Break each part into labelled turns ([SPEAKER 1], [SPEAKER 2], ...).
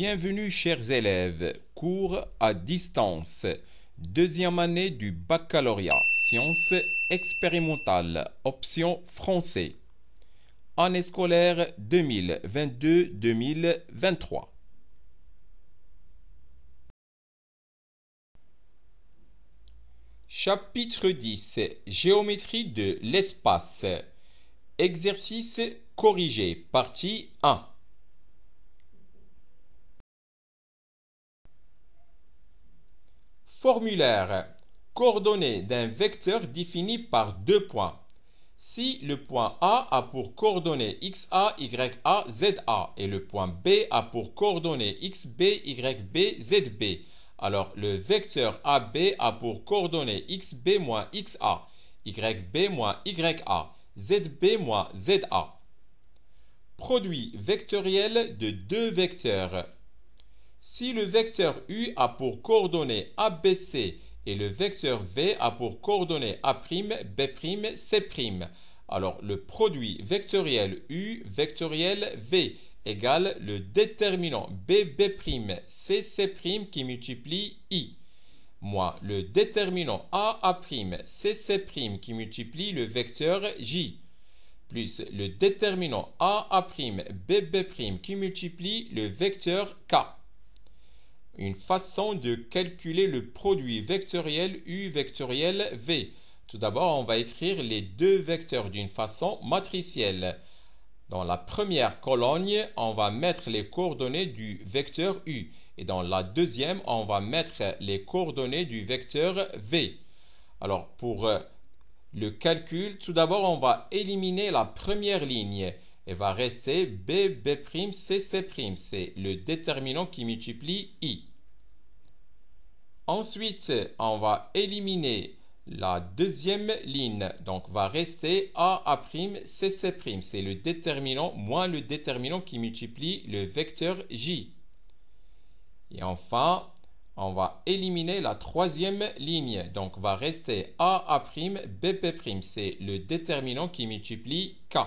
[SPEAKER 1] Bienvenue chers élèves, cours à distance, deuxième année du baccalauréat, sciences expérimentales, option français, année scolaire 2022-2023. Chapitre 10, géométrie de l'espace, exercice corrigé, partie 1. Formulaire. Coordonnées d'un vecteur défini par deux points. Si le point A a pour coordonnées XA, YA, ZA et le point B a pour coordonnées XB, YB, ZB, alors le vecteur AB a pour coordonnées XB moins XA, YB moins YA, ZB moins ZA. Produit vectoriel de deux vecteurs. Si le vecteur U a pour coordonnées ABC et le vecteur V a pour coordonnées A', B', C', alors le produit vectoriel U vectoriel V égale le déterminant BB', CC' qui multiplie I, moins le déterminant AA', CC' qui multiplie le vecteur J, plus le déterminant AA', BB' qui multiplie le vecteur K. Une façon de calculer le produit vectoriel U vectoriel V. Tout d'abord, on va écrire les deux vecteurs d'une façon matricielle. Dans la première colonne, on va mettre les coordonnées du vecteur U. Et dans la deuxième, on va mettre les coordonnées du vecteur V. Alors, pour le calcul, tout d'abord, on va éliminer la première ligne. Il va rester B, B', C, C'. C'est le déterminant qui multiplie I. Ensuite, on va éliminer la deuxième ligne. Donc, va rester A', C, C'. C'est le déterminant moins le déterminant qui multiplie le vecteur J. Et enfin, on va éliminer la troisième ligne. Donc, va rester A', B'. C'est le déterminant qui multiplie K.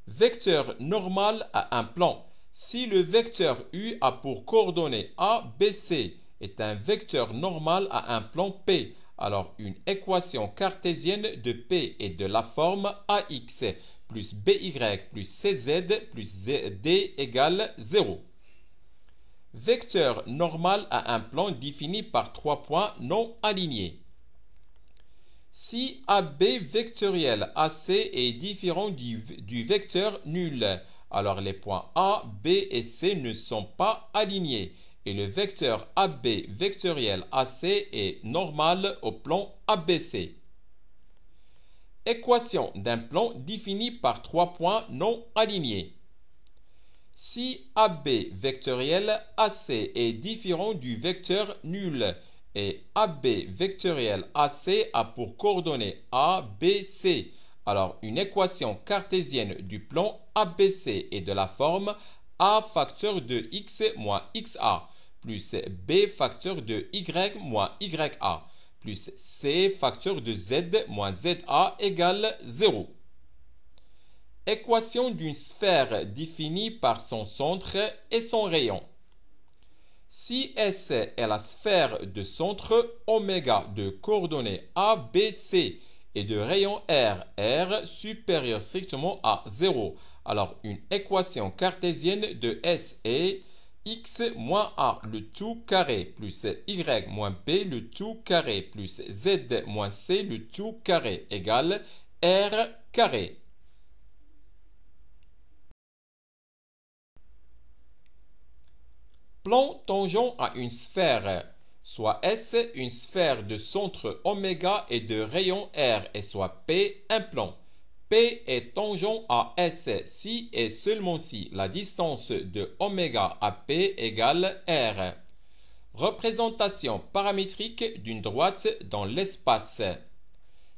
[SPEAKER 1] Vecteur normal à un plan. Si le vecteur U a pour coordonnées ABC est un vecteur normal à un plan P, alors une équation cartésienne de P est de la forme AX plus BY plus CZ plus D égale 0. Vecteur normal à un plan défini par trois points non alignés. Si AB vectoriel AC est différent du vecteur nul, alors les points A, B et C ne sont pas alignés et le vecteur AB vectoriel AC est normal au plan ABC. Équation d'un plan défini par trois points non alignés. Si AB vectoriel AC est différent du vecteur nul et AB vectoriel AC a pour coordonnées A, B, C, alors une équation cartésienne du plan ABC est de la forme A facteur de X moins XA plus B facteur de Y moins YA plus C facteur de Z moins ZA égale 0. Équation d'une sphère définie par son centre et son rayon. Si S est la sphère de centre oméga de coordonnées A, B, C et de rayon R supérieur strictement à 0, alors une équation cartésienne de S est X moins A le tout carré plus Y moins B le tout carré plus Z moins C le tout carré égale R carré. Plan tangent à une sphère, soit S une sphère de centre oméga et de rayon R, et soit P un plan. P est tangent à S si et seulement si la distance de oméga à P égale R. Représentation paramétrique d'une droite dans l'espace,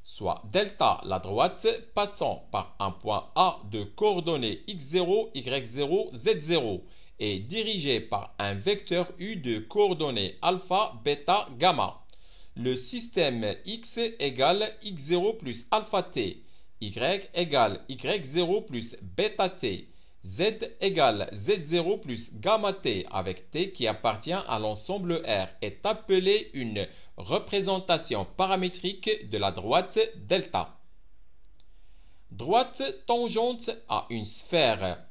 [SPEAKER 1] soit delta la droite passant par un point A de coordonnées x0, y0, z0 est dirigée par un vecteur U de coordonnées alpha, bêta, gamma. Le système x égale x0 plus alpha t, y égale y0 plus bêta t, Z égale Z0 plus gamma t avec t qui appartient à l'ensemble R est appelée une représentation paramétrique de la droite delta. Droite tangente à une sphère,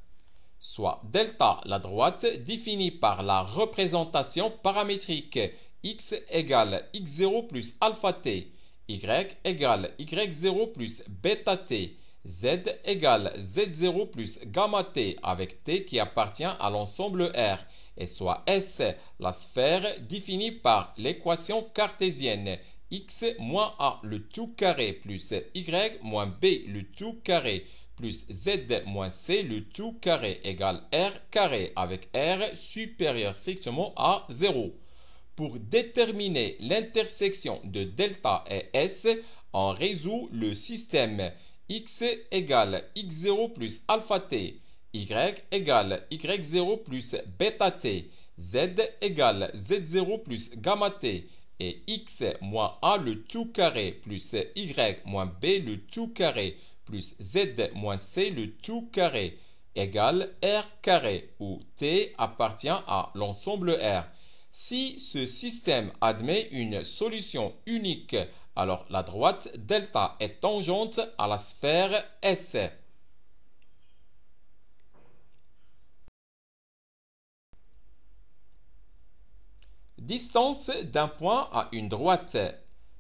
[SPEAKER 1] soit delta, la droite définie par la représentation paramétrique x égale x0 plus alpha t, y égale y0 plus bêta t, z égale z0 plus gamma t avec t qui appartient à l'ensemble R, et soit S, la sphère définie par l'équation cartésienne x moins a le tout carré plus y moins b le tout carré plus z moins c le tout carré égale r carré avec r supérieur strictement à 0. Pour déterminer l'intersection de delta et S, on résout le système x égale x0 plus alpha t, y égale y0 plus bêta t, z égale z0 plus gamma t, et x moins a le tout carré plus y moins b le tout carré plus z moins c le tout carré égale r carré, où t appartient à l'ensemble R. Si ce système admet une solution unique, alors la droite delta est tangente à la sphère S. Distance d'un point à une droite.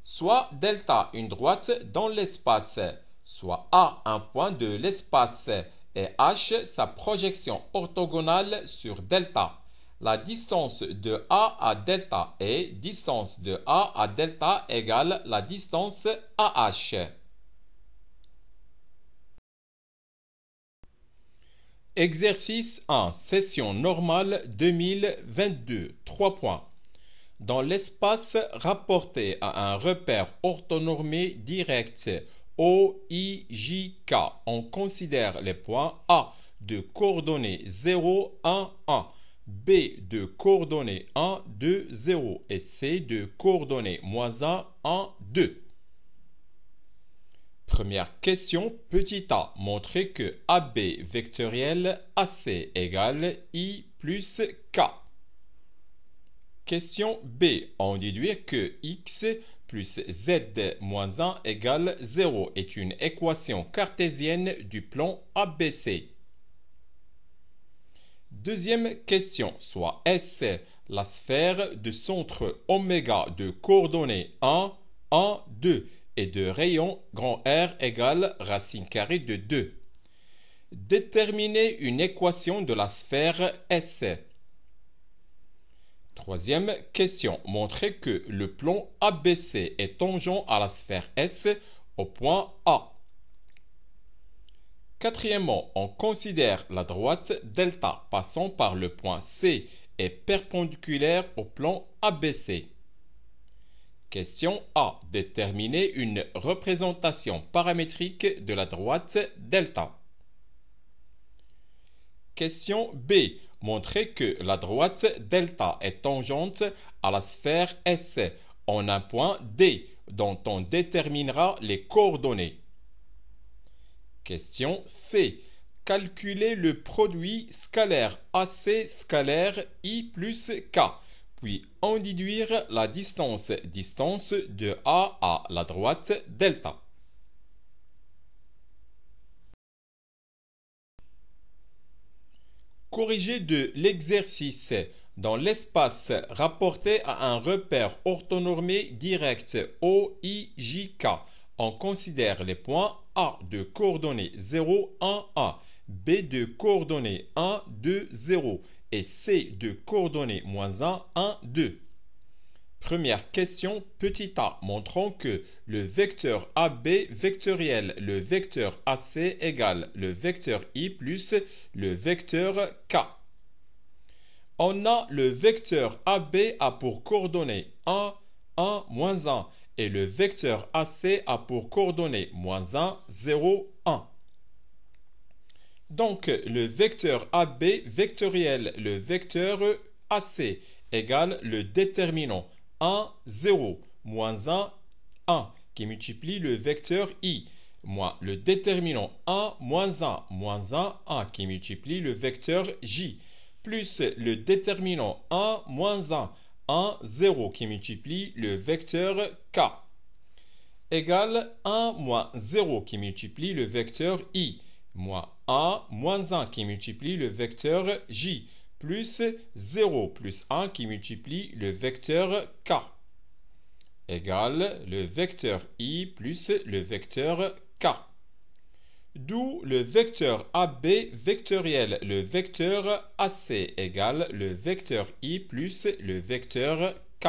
[SPEAKER 1] Soit delta une droite dans l'espace, soit A un point de l'espace et H sa projection orthogonale sur delta. La distance de A à delta est distance de A à delta égale la distance AH. Exercice 1, session normale 2022, 3 points. Dans l'espace rapporté à un repère orthonormé direct OIJK, on considère les points A de coordonnées 0, 1, 1, B de coordonnées 1, 2, 0 et C de coordonnées -1, 1, 2. Première question, petit a, montrer que AB vectoriel AC égale I plus K. Question B, on déduit que x plus z moins 1 égale 0 est une équation cartésienne du plan ABC. Deuxième question, soit S, la sphère de centre oméga de coordonnées 1, 1, 2 et de rayon grand R égale racine carrée de 2. Déterminer une équation de la sphère S. Troisième question, montrer que le plan ABC est tangent à la sphère S au point A. Quatrièmement, on considère la droite delta passant par le point C est perpendiculaire au plan ABC. Question A. Déterminer une représentation paramétrique de la droite delta. Question B. Montrer que la droite delta est tangente à la sphère S en un point D dont on déterminera les coordonnées. Question C. Calculer le produit scalaire AC scalaire I plus K, puis en déduire la distance de A à la droite delta. Corrigé de l'exercice. Dans l'espace rapporté à un repère orthonormé direct OIJK, on considère les points A de coordonnées 0, 1, 1, B de coordonnées 1, 2, 0 et C de coordonnées -1, 1, 2. Première question, petit a, montrant que le vecteur AB vectoriel, le vecteur AC égale le vecteur I plus le vecteur K. On a le vecteur AB a pour coordonnées 1, 1, -1 et le vecteur AC a pour coordonnées -1, 0, 1. Donc, le vecteur AB vectoriel, le vecteur AC égale le déterminant 1, 0, -1, 1 qui multiplie le vecteur I. moins le déterminant 1 moins 1 qui multiplie le vecteur J, plus le déterminant 1 moins 1, 0 qui multiplie le vecteur K, égale 1 moins 0 qui multiplie le vecteur I, moins 1 moins 1 qui multiplie le vecteur J, plus 0 plus 1 qui multiplie le vecteur K, égale le vecteur I plus le vecteur K. D'où le vecteur AB vectoriel, le vecteur AC égale le vecteur I plus le vecteur K.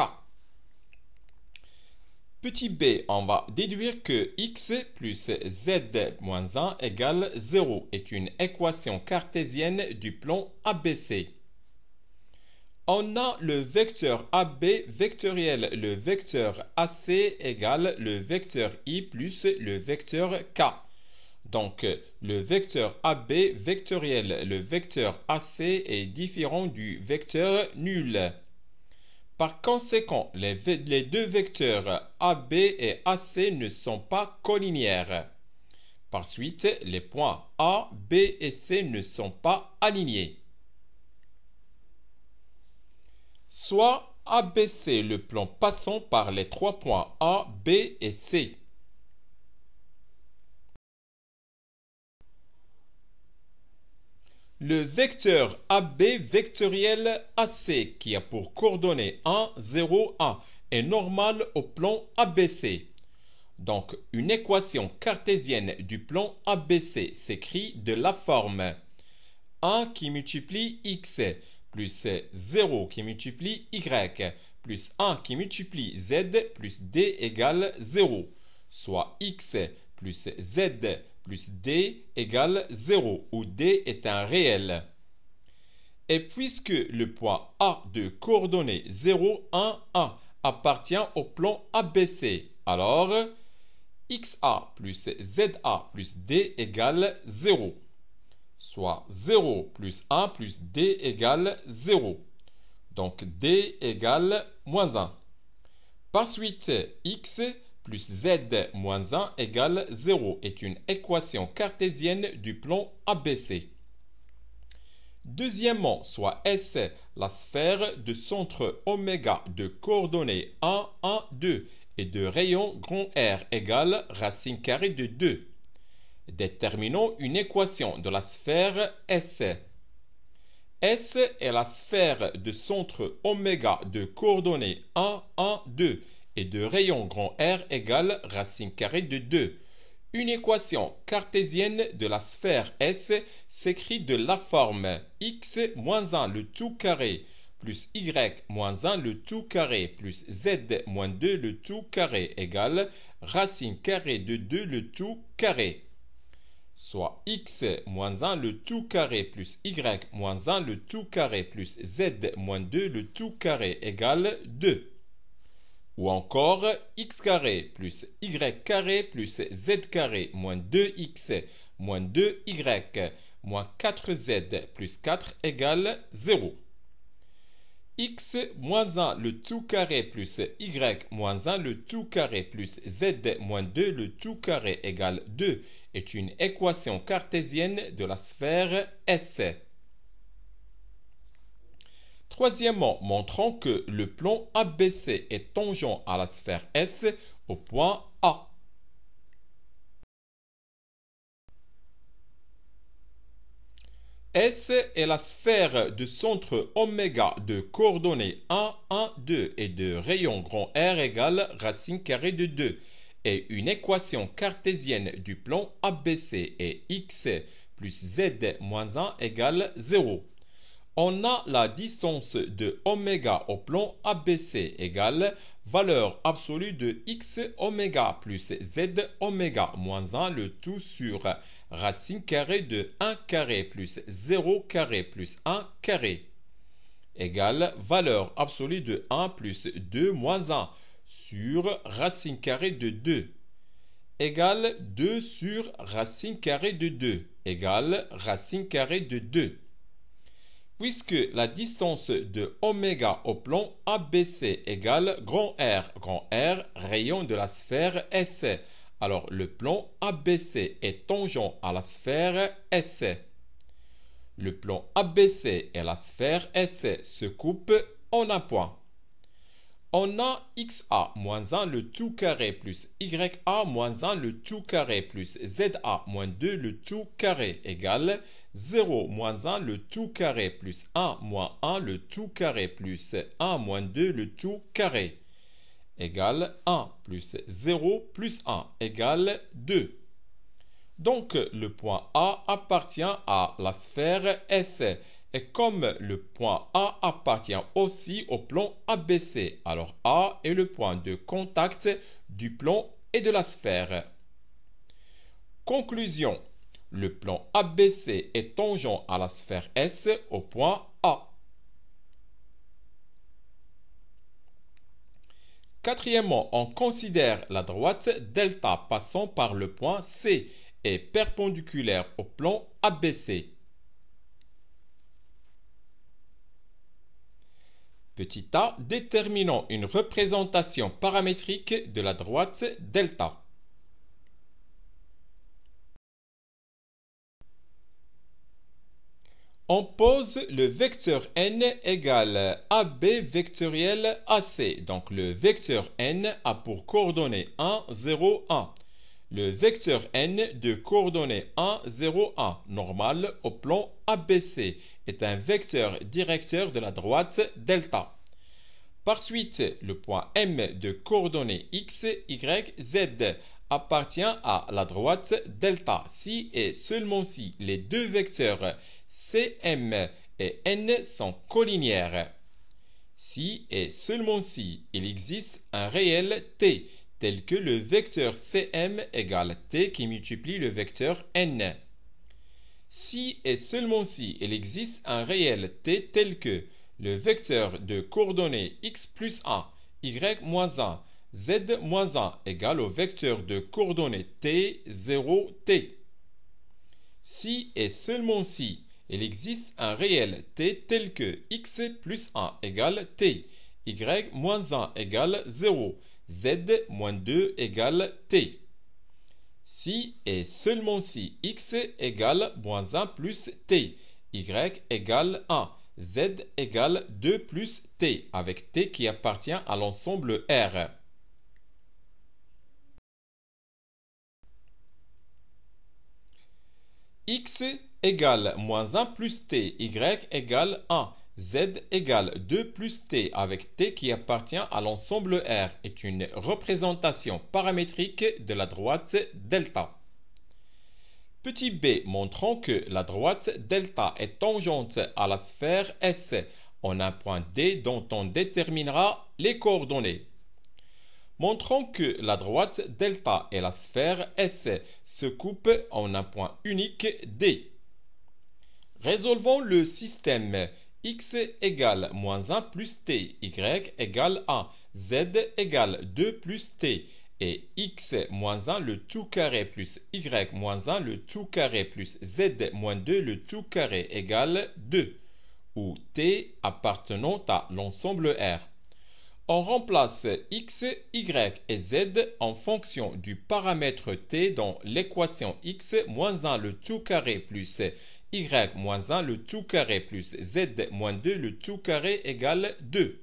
[SPEAKER 1] Petit b, on va déduire que x plus z moins 1 égale 0 est une équation cartésienne du plan ABC. On a le vecteur AB vectoriel, le vecteur AC égale le vecteur I plus le vecteur K. Donc, le vecteur AB vectoriel, le vecteur AC est différent du vecteur nul. Par conséquent, les deux vecteurs AB et AC ne sont pas collinéaires. Par suite, les points A, B et C ne sont pas alignés. Soit ABC le plan passant par les trois points A, B et C. Le vecteur AB vectoriel AC qui a pour coordonnées 1, 0, 1 est normal au plan ABC. Donc, une équation cartésienne du plan ABC s'écrit de la forme 1 qui multiplie x plus 0 qui multiplie y plus 1 qui multiplie z plus d égale 0, soit x plus z plus d égale 0, où d est un réel. Et puisque le point A de coordonnées 0, 1, 1 appartient au plan ABC, alors xa plus za plus d égale 0, soit 0 plus 1 plus d égale 0. Donc d égale moins 1. Par suite, x plus z moins 1 égale 0 est une équation cartésienne du plan ABC. Deuxièmement, soit S, la sphère de centre oméga de coordonnées 1, 1, 2 et de rayon grand R égale racine carrée de 2. Déterminons une équation de la sphère S. S est la sphère de centre oméga de coordonnées 1, 1, 2 et de rayon grand R égale racine carrée de 2. Une équation cartésienne de la sphère S s'écrit de la forme x moins 1 le tout carré plus y moins 1 le tout carré plus z moins 2 le tout carré égale racine carrée de 2 le tout carré. Soit x moins 1 le tout carré plus y moins 1 le tout carré plus z moins 2 le tout carré égale 2. Ou encore x carré plus y carré plus z carré moins 2x moins 2y moins 4z plus 4 égale 0. X moins 1 le tout carré plus y moins 1 le tout carré plus z moins 2 le tout carré égale 2 est une équation cartésienne de la sphère S. Troisièmement, montrons que le plan ABC est tangent à la sphère S au point A. S est la sphère de centre oméga de coordonnées 1, 1, 2 et de rayon grand R égale racine carrée de 2 et une équation cartésienne du plan ABC est x plus z moins 1 égale 0. On a la distance de oméga au plan ABC égale valeur absolue de x oméga plus z oméga moins 1 le tout sur racine carrée de 1 carré plus 0 carré plus 1 carré égale valeur absolue de 1 plus 2 moins 1 sur racine carrée de 2 égale 2 sur racine carrée de 2 égale racine carrée de 2. Puisque la distance de oméga au plan ABC égale grand R rayon de la sphère S, Alors, le plan ABC est tangent à la sphère SC. Le plan ABC et la sphère SC se coupent en un point. On a XA moins 1 le tout carré plus YA moins 1 le tout carré plus ZA moins 2 le tout carré égale 0 moins 1 le tout carré plus 1 moins 1 le tout carré plus 1 moins 2 le tout carré égale 1 plus 0 plus 1 égale 2. Donc, le point A appartient à la sphère S. Et comme le point A appartient aussi au plan ABC, alors A est le point de contact du plan et de la sphère. Conclusion. Le plan ABC est tangent à la sphère S au point A. Quatrièmement, on considère la droite delta passant par le point C et perpendiculaire au plan ABC. Petit a, déterminons une représentation paramétrique de la droite delta. On pose le vecteur n égale AB vectoriel AC. Donc le vecteur n a pour coordonnées 1, 0, 1. Le vecteur n de coordonnées 1, 0, 1 normal au plan ABC est un vecteur directeur de la droite delta. Par suite, le point M de coordonnées x, y, z appartient à la droite delta si et seulement si les deux vecteurs CM et N sont collinéaires. Si et seulement si il existe un réel T tel que le vecteur CM égale T qui multiplie le vecteur N. Si et seulement si il existe un réel T tel que le vecteur de coordonnées x plus 1, y moins 1, z moins 1 égale au vecteur de coordonnées t, 0, t. Si et seulement si il existe un réel t tel que x plus 1 égale t, y moins 1 égale 0, z moins 2 égale t. Si et seulement si x égale moins 1 plus t, y égale 1, z égale 2 plus t, avec t qui appartient à l'ensemble R. X égale moins 1 plus t, y égale 1, z égale 2 plus t avec t qui appartient à l'ensemble R est une représentation paramétrique de la droite delta. Petit b montrant que la droite delta est tangente à la sphère S en un point D dont on déterminera les coordonnées. Montrons que la droite delta et la sphère S se coupent en un point unique D. Résolvons le système x égale moins 1 plus t, y égale 1, z égale 2 plus t et x moins 1 le tout carré plus y moins 1 le tout carré plus z moins 2 le tout carré égale 2, où t appartenant à l'ensemble R. On remplace x, y et z en fonction du paramètre t dans l'équation x moins 1 le tout carré plus y moins 1 le tout carré plus z moins 2 le tout carré égale 2.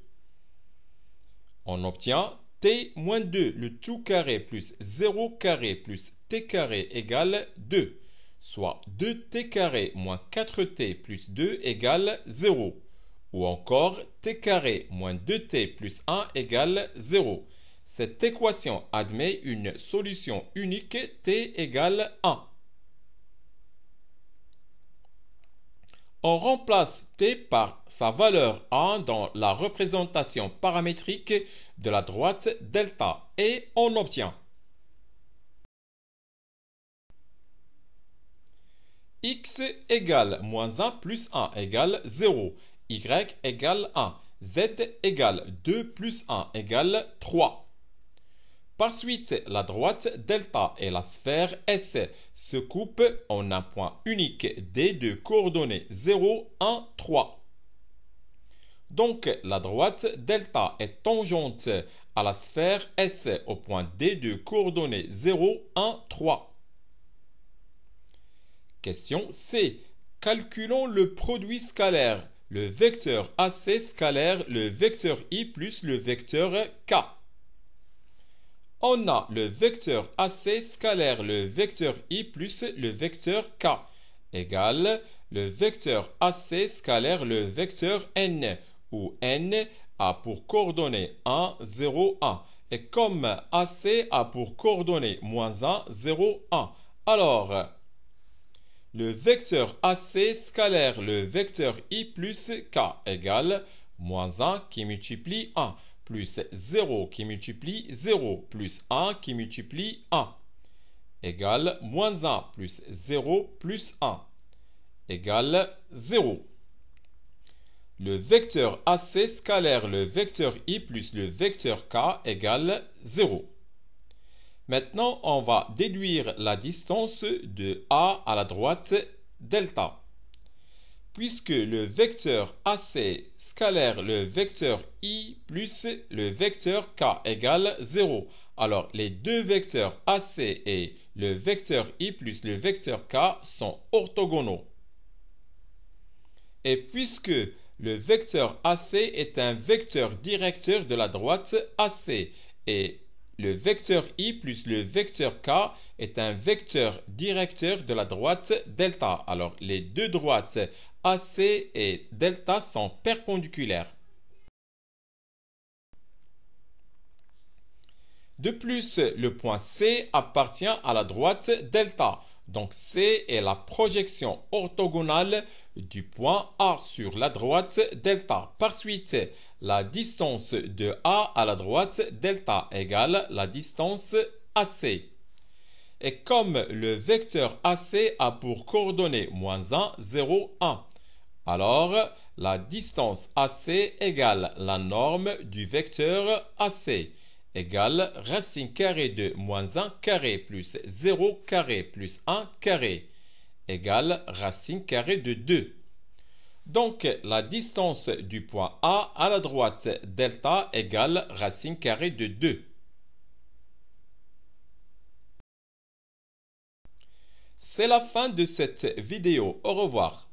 [SPEAKER 1] On obtient t moins 2 le tout carré plus 0 carré plus t carré égale 2, soit 2t carré moins 4t plus 2 égale 0. Ou encore t carré moins 2t plus 1 égale 0. Cette équation admet une solution unique t égale 1. On remplace t par sa valeur 1 dans la représentation paramétrique de la droite delta et on obtient x égale moins 1 plus 1 égale 0. Y égale 1, z égale 2 plus 1 égale 3. Par suite, la droite delta et la sphère S se coupent en un point unique D de coordonnées 0, 1, 3. Donc, la droite delta est tangente à la sphère S au point D de coordonnées 0, 1, 3. Question C. Calculons le produit scalaire, le vecteur AC scalaire, le vecteur I plus le vecteur K. On a le vecteur AC scalaire, le vecteur I plus le vecteur K égale le vecteur AC scalaire, le vecteur N, où N a pour coordonnées 1, 0, 1. Et comme AC a pour coordonnées moins 1, 0, 1. Alors, le vecteur AC scalaire, le vecteur I plus K égale moins 1 qui multiplie 1, plus 0 qui multiplie 0, plus 1 qui multiplie 1, égale moins 1 plus 0 plus 1, égale 0. Le vecteur AC scalaire, le vecteur I plus le vecteur K égale 0. Maintenant, on va déduire la distance de A à la droite, delta. Puisque le vecteur AC scalaire, le vecteur I plus le vecteur K égale 0. Alors, les deux vecteurs AC et le vecteur I plus le vecteur K sont orthogonaux. Et puisque le vecteur AC est un vecteur directeur de la droite AC et le vecteur I plus le vecteur K est un vecteur directeur de la droite delta. Alors, les deux droites AC et delta sont perpendiculaires. De plus, le point C appartient à la droite delta. Donc, C est la projection orthogonale du point A sur la droite delta. Par suite, la distance de A à la droite delta égale la distance AC. Et comme le vecteur AC a pour coordonnées moins 1, 0, 1, alors la distance AC égale la norme du vecteur AC égale racine carrée de moins 1 carré plus 0 carré plus 1 carré égale racine carrée de 2. Donc, la distance du point A à la droite delta égale racine carrée de 2. C'est la fin de cette vidéo. Au revoir.